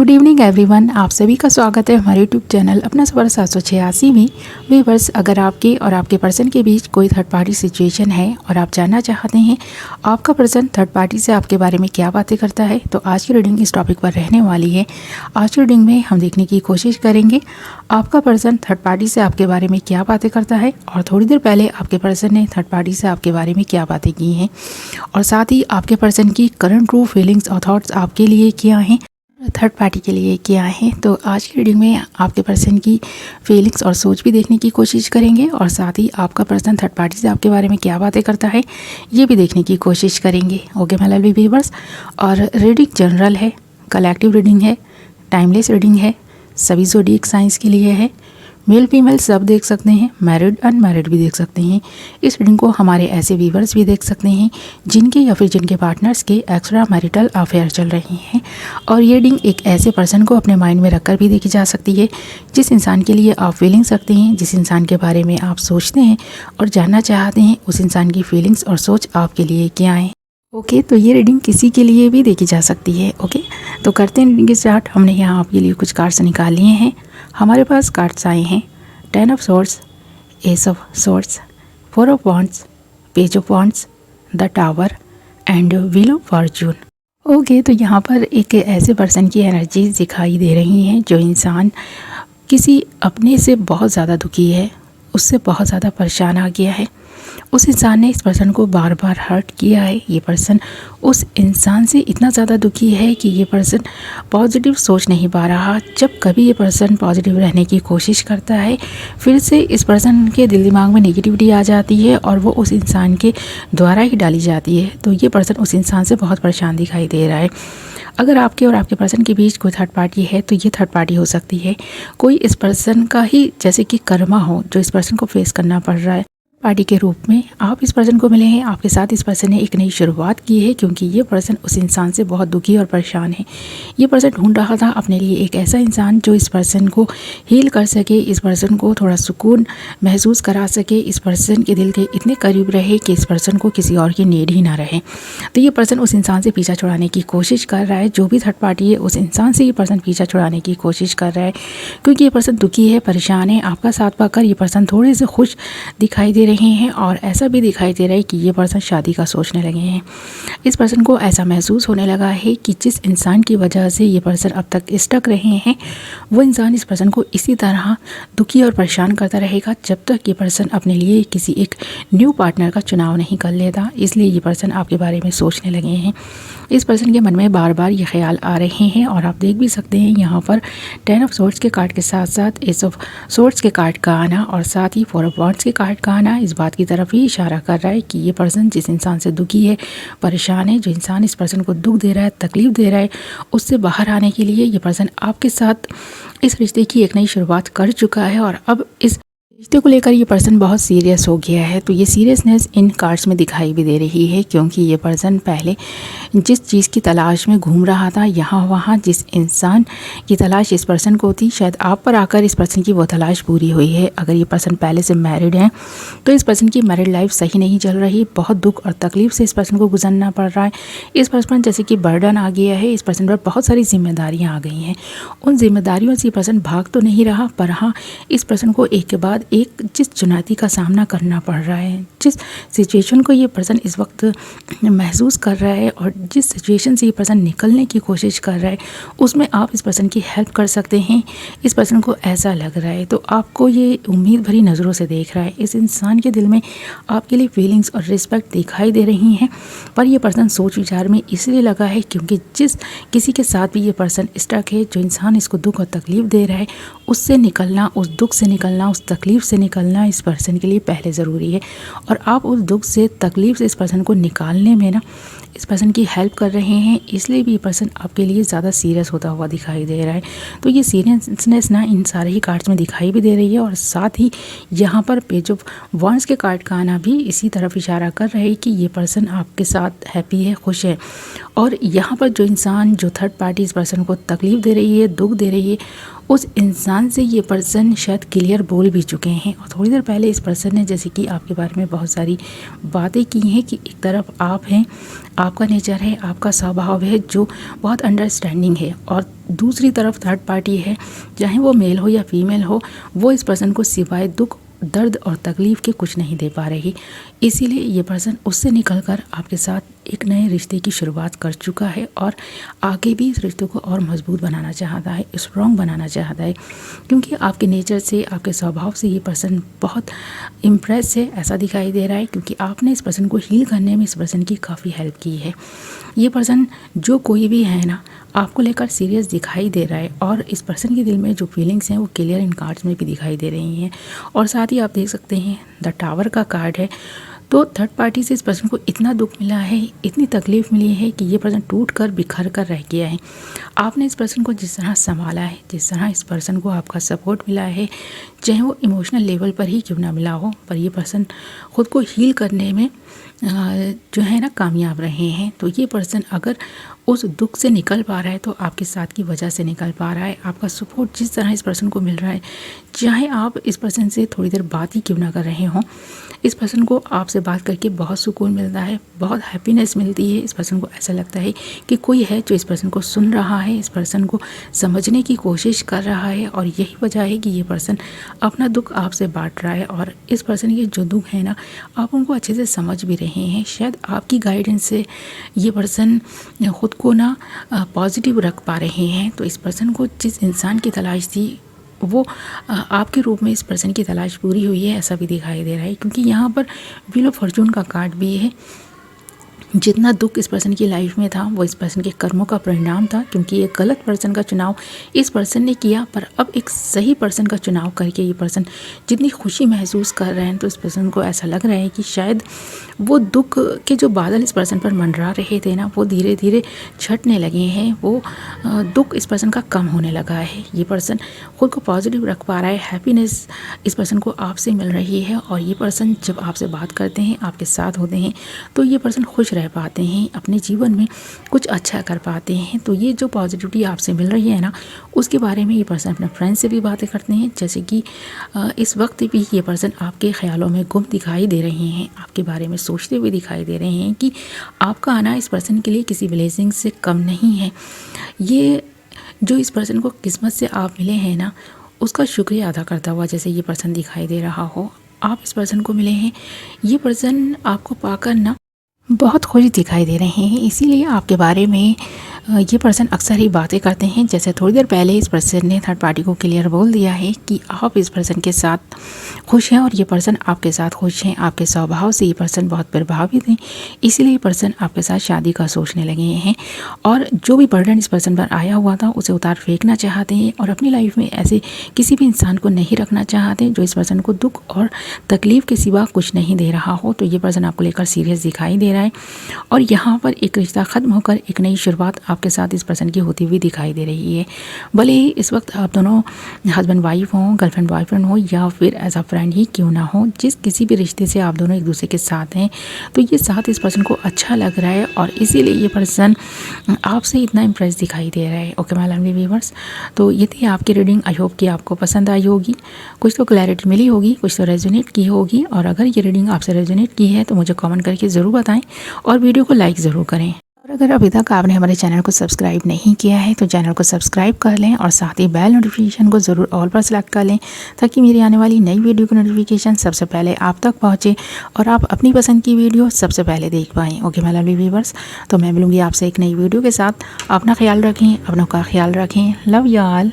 Good evening everyone, आप सभी का स्वागत है हमारे यूट्यूब चैनल अपना सफर 786 में। व्यूअर्स, अगर आपके और आपके पर्सन के बीच कोई थर्ड पार्टी सिचुएशन है और आप जानना चाहते हैं आपका पर्सन थर्ड पार्टी से आपके बारे में क्या बातें करता है, तो आज की रीडिंग इस टॉपिक पर रहने वाली है। आज की रीडिंग में हम देखने की कोशिश करेंगे आपका पर्सन थर्ड पार्टी से आपके बारे में क्या बातें करता है और थोड़ी देर पहले आपके पर्सन ने थर्ड पार्टी से आपके बारे में क्या बातें की हैं, और साथ ही आपके पर्सन की करंट ट्रू फीलिंग्स और थॉट्स आपके लिए क्या हैं, थर्ड पार्टी के लिए क्या है। तो आज की रीडिंग में आपके पर्सन की फीलिंग्स और सोच भी देखने की कोशिश करेंगे और साथ ही आपका पर्सन थर्ड पार्टी से आपके बारे में क्या बातें करता है ये भी देखने की कोशिश करेंगे। ओके माय लवली व्यूअर्स, और रीडिंग जनरल है, कलेक्टिव रीडिंग है, टाइमलेस रीडिंग है, सभी ज़ोडिएक साइंस के लिए है। मेल फीमेल सब देख सकते हैं, मैरिड अनमैरिड भी देख सकते हैं। इस रीडिंग को हमारे ऐसे व्यूवर्स भी देख सकते हैं जिनके या फिर जिनके पार्टनर्स के एक्स्ट्रा मैरिटल अफेयर चल रहे हैं, और ये रीडिंग एक ऐसे पर्सन को अपने माइंड में रखकर भी देखी जा सकती है जिस इंसान के लिए आप फीलिंग्स रखते हैं, जिस इंसान के बारे में आप सोचते हैं और जानना चाहते हैं उस इंसान की फीलिंग्स और सोच आपके लिए क्या है। ओके, तो ये रीडिंग किसी के लिए भी देखी जा सकती है। ओके, तो करते हैं रीडिंग स्टार्ट। हमने यहाँ आपके लिए कुछ कार्ड्स निकाल लिए हैं। हमारे पास कार्ड्स आए हैं 10 of swords, S of swords, 4 of wands, page of wands, the tower and wheel of Fortune. Okay, तो यहाँ पर एक ऐसे पर्सन की एनर्जीज दिखाई दे रही हैं जो इंसान किसी अपने से बहुत ज़्यादा दुखी है, उससे बहुत ज़्यादा परेशान आ गया है। उस इंसान ने इस पर्सन को बार बार हर्ट किया है। ये पर्सन उस इंसान से इतना ज़्यादा दुखी है कि ये पर्सन पॉजिटिव सोच नहीं पा रहा। जब कभी ये पर्सन पॉजिटिव रहने की कोशिश करता है, फिर से इस पर्सन के दिल दिमाग में नेगेटिविटी आ जाती है और वो उस इंसान के द्वारा ही डाली जाती है। तो ये पर्सन उस इंसान से बहुत परेशान दिखाई दे रहा है। अगर आपके और आपके पर्सन के बीच कोई थर्ड पार्टी है तो ये थर्ड पार्टी हो सकती है कोई इस पर्सन का ही जैसे कि कर्मा हो जो इस पर्सन को फेस करना पड़ रहा है। पार्टी के रूप में आप इस पर्सन को मिले हैं, आपके साथ इस पर्सन ने एक नई शुरुआत की है क्योंकि ये पर्सन उस इंसान से बहुत दुखी और परेशान है। ये पर्सन ढूंढ रहा था अपने लिए एक ऐसा इंसान जो इस पर्सन को हील कर सके, इस पर्सन को थोड़ा सुकून महसूस करा सके, इस पर्सन के दिल के इतने करीब रहे कि इस पर्सन को किसी और की नीड ही ना रहे। तो ये पर्सन उस इंसान से पीछा छुड़ाने की कोशिश कर रहा है। जो भी थर्ड पार्टी है उस इंसान से ये पर्सन पीछा छुड़ाने की कोशिश कर रहा है क्योंकि ये पर्सन दुखी है, परेशान है। आपका साथ पाकर ये पर्सन थोड़े से खुश दिखाई दे रहे हैं और ऐसा भी दिखाई दे रहा है कि ये पर्सन शादी का सोचने लगे हैं। इस पर्सन को ऐसा महसूस होने लगा है कि जिस इंसान की वजह से ये पर्सन अब तक स्टक रहे हैं वो इंसान इस पर्सन को इसी तरह दुखी और परेशान करता रहेगा जब तक ये पर्सन अपने लिए किसी एक न्यू पार्टनर का चुनाव नहीं कर लेता। इसलिए ये पर्सन आपके बारे में सोचने लगे हैं। इस पर्सन के मन में बार बार ये ख्याल आ रहे हैं और आप देख भी सकते हैं यहाँ पर 10 ऑफ सोर्ड्स के कार्ड के साथ साथ एस ऑफ सोर्ड्स के कार्ड का आना और साथ ही 4 ऑफ वॉन्ड्स के कार्ड का आना इस बात की तरफ ही इशारा कर रहा है कि ये पर्सन जिस इंसान से दुखी है, परेशान है, जो इंसान इस पर्सन को दुख दे रहा है, तकलीफ दे रहा है, उससे बाहर आने के लिए ये पर्सन आपके साथ इस रिश्ते की एक नई शुरुआत कर चुका है और अब इस रिश्ते को लेकर ये पर्सन बहुत सीरियस हो गया है। तो ये सीरियसनेस इन कार्ड्स में दिखाई भी दे रही है क्योंकि ये पर्सन पहले जिस चीज़ की तलाश में घूम रहा था, यहाँ वहाँ जिस इंसान की तलाश इस पर्सन को थी, शायद आप पर आकर इस पर्सन की वो तलाश पूरी हुई है। अगर ये पर्सन पहले से मैरिड है तो इस पर्सन की मैरिड लाइफ सही नहीं चल रही, बहुत दुख और तकलीफ से इस पर्सन को गुजरना पड़ रहा है। इस पर्सन जैसे कि बर्डन आ गया है, इस पर्सन पर बहुत सारी जिम्मेदारियाँ आ गई हैं। उन जिम्मेदारियों से ये पर्सन भाग तो नहीं रहा, पर हाँ इस पर्सन को एक के बाद एक जिस चुनौती का सामना करना पड़ रहा है, जिस सिचुएशन को ये पर्सन इस वक्त महसूस कर रहा है और जिस सिचुएशन से ये पर्सन निकलने की कोशिश कर रहा है उसमें आप इस पर्सन की हेल्प कर सकते हैं। इस पर्सन को ऐसा लग रहा है, तो आपको ये उम्मीद भरी नज़रों से देख रहा है। इस इंसान के दिल में आपके लिए फीलिंग्स और रिस्पेक्ट दिखाई दे रही हैं, पर यह पर्सन सोच विचार में इसलिए लगा है क्योंकि जिस किसी के साथ भी ये पर्सन स्टक है, जो इंसान इसको दुख और तकलीफ दे रहा है, उससे निकलना, उस दुख से निकलना, उस तकलीफ से निकलना इस पर्सन के लिए पहले ज़रूरी है। और आप उस दुख से, तकलीफ से इस पर्सन को निकालने में ना इस पर्सन की हेल्प कर रहे हैं, इसलिए भी ये पर्सन आपके लिए ज़्यादा सीरियस होता हुआ दिखाई दे रहा है। तो ये सीरियसनेस ना इन सारे ही कार्ड्स में दिखाई भी दे रही है और साथ ही यहाँ पर पेज ऑफ वॉन्ड्स के कार्ड का आना भी इसी तरफ इशारा कर रहा है कि ये पर्सन आपके साथ हैप्पी है, खुश है। और यहाँ पर जो इंसान, जो थर्ड पार्टी इस पर्सन को तकलीफ़ दे रही है, दुख दे रही है, उस इंसान से ये पर्सन शायद क्लियर बोल भी चुके हैं। और थोड़ी देर पहले इस पर्सन ने जैसे कि आपके बारे में बहुत सारी बातें की हैं कि एक तरफ आप हैं, आपका नेचर है, आपका स्वभाव है जो बहुत अंडरस्टैंडिंग है, और दूसरी तरफ थर्ड पार्टी है, चाहे वो मेल हो या फीमेल हो, वो इस पर्सन को सिवाय दुख, दर्द और तकलीफ़ के कुछ नहीं दे पा रही। इसीलिए ये पर्सन उससे निकलकर आपके साथ एक नए रिश्ते की शुरुआत कर चुका है और आगे भी इस रिश्ते को और मजबूत बनाना चाहता है, स्ट्रॉन्ग बनाना चाहता है, क्योंकि आपके नेचर से, आपके स्वभाव से ये पर्सन बहुत इम्प्रेस है, ऐसा दिखाई दे रहा है, क्योंकि आपने इस पर्सन को हील करने में इस पर्सन की काफ़ी हेल्प की है। ये पर्सन जो कोई भी है ना, आपको लेकर सीरियस दिखाई दे रहा है और इस पर्सन के दिल में जो फीलिंग्स हैं वो क्लियर इन कार्ड्स में भी दिखाई दे रही हैं। और साथ ही आप देख सकते हैं द टावर का कार्ड है। तो थर्ड पार्टी से इस पर्सन को इतना दुख मिला है, इतनी तकलीफ़ मिली है कि ये पर्सन टूट कर बिखर कर रह गया है। आपने इस पर्सन को जिस तरह संभाला है, जिस तरह इस पर्सन को आपका सपोर्ट मिला है, चाहे वो इमोशनल लेवल पर ही क्यों ना मिला हो, पर ये पर्सन ख़ुद को हील करने में जो है ना कामयाब रहे हैं। तो ये पर्सन अगर उस दुख से निकल पा रहा है तो आपके साथ की वजह से निकल पा रहा है। आपका सपोर्ट जिस तरह इस पर्सन को मिल रहा है, चाहे आप इस पर्सन से थोड़ी देर बात ही क्यों ना कर रहे हों, इस पर्सन को आपसे बात करके बहुत सुकून मिलता है, बहुत हैप्पीनेस मिलती है। इस पर्सन को ऐसा लगता है कि कोई है जो इस पर्सन को सुन रहा है, इस पर्सन को समझने की कोशिश कर रहा है, और यही वजह है कि ये पर्सन अपना दुख आपसे बांट रहा है। और इस पर्सन के जो दुख है ना, आप उनको अच्छे से समझ भी रहे हैं। शायद आपकी गाइडेंस से ये पर्सन ख़ुद को ना पॉजिटिव रख पा रहे हैं। तो इस पर्सन को जिस इंसान की तलाश थी वो आपके रूप में इस पर्सन की तलाश पूरी हुई है, ऐसा भी दिखाई दे रहा है, क्योंकि यहाँ पर व्हील ऑफ फॉर्चून का कार्ड भी है। जितना दुख इस पर्सन की लाइफ में था वो इस पर्सन के कर्मों का परिणाम था, क्योंकि एक गलत पर्सन का चुनाव इस पर्सन ने किया, पर अब एक सही पर्सन का चुनाव करके ये पर्सन जितनी खुशी महसूस कर रहे हैं, तो इस पर्सन को ऐसा लग रहा है कि शायद वो दुख के जो बादल इस पर्सन पर मंडरा रहे थे ना, वो धीरे धीरे छटने लगे हैं। वो दुख इस पर्सन का कम होने लगा है। ये पर्सन खुद को पॉजिटिव रख पा रहा है, हैप्पीनेस इस पर्सन को आपसे मिल रही है। और ये पर्सन जब आपसे बात करते हैं, आपके साथ होते हैं, तो ये पर्सन खुश रह पाते हैं, अपने जीवन में कुछ अच्छा कर पाते हैं। तो ये जो पॉजिटिविटी आपसे मिल रही है ना, उसके बारे में ये पर्सन अपने फ्रेंड से भी बातें करते हैं। जैसे कि इस वक्त भी ये पर्सन आपके ख्यालों में गुम दिखाई दे रहे हैं, आपके बारे में सोचते हुए दिखाई दे रहे हैं कि आपका आना इस पर्सन के लिए किसी ब्लेसिंग से कम नहीं है। ये जो इस पर्सन को किस्मत से आप मिले हैं ना, उसका शुक्रिया अदा करता हुआ जैसे ये पर्सन दिखाई दे रहा हो। आप इस पर्सन को मिले हैं, ये पर्सन आपको पाकर ना बहुत खुश दिखाई दे रहे हैं। इसीलिए आपके बारे में ये पर्सन अक्सर ही बातें करते हैं। जैसे थोड़ी देर पहले इस पर्सन ने थर्ड पार्टी को क्लियर बोल दिया है कि आप इस पर्सन के साथ खुश हैं और ये पर्सन आपके साथ खुश हैं। आपके स्वभाव से ये पर्सन बहुत प्रभावित हैं, इसीलिए ये पर्सन आपके साथ शादी का सोचने लगे हैं। और जो भी बर्डन इस पर्सन पर आया हुआ था उसे उतार फेंकना चाहते हैं और अपनी लाइफ में ऐसे किसी भी इंसान को नहीं रखना चाहते जो इस पर्सन को दुख और तकलीफ़ के सिवा कुछ नहीं दे रहा हो। तो ये पर्सन आपको लेकर सीरियस दिखाई दे रहा है और यहाँ पर एक रिश्ता ख़त्म होकर एक नई शुरुआत आपके साथ इस पर्सन की होती हुई दिखाई दे रही है। भले ही इस वक्त आप दोनों हस्बैंड वाइफ हों, गर्लफ्रेंड बॉयफ्रेंड हो या फिर एज अ फ्रेंड ही क्यों ना हो, जिस किसी भी रिश्ते से आप दोनों एक दूसरे के साथ हैं, तो ये साथ इस पर्सन को अच्छा लग रहा है और इसीलिए ये पर्सन आपसे इतना इम्प्रेस दिखाई दे रहा है। ओके माय लवली व्यूअर्स, तो ये थी आपकी रीडिंग। आई होप कि आपको पसंद आई होगी, कुछ तो क्लैरिटी मिली होगी, कुछ तो रेजोनेट की होगी। और अगर ये रीडिंग आपसे रेजोनेट की है तो मुझे कमेंट करके ज़रूर बताएं और वीडियो को लाइक ज़रूर करें। और अगर अभी तक आपने हमारे चैनल को सब्सक्राइब नहीं किया है तो चैनल को सब्सक्राइब कर लें और साथ ही बेल नोटिफिकेशन को ज़रूर ऑल पर सेलेक्ट कर लें, ताकि मेरी आने वाली नई वीडियो की नोटिफिकेशन सबसे पहले आप तक पहुंचे और आप अपनी पसंद की वीडियो सबसे पहले देख पाएँ। ओके माय लवली व्यूअर्स, तो मैं मिलूँगी आपसे एक नई वीडियो के साथ। अपना ख्याल रखें, अपनों का ख्याल रखें। Love you all.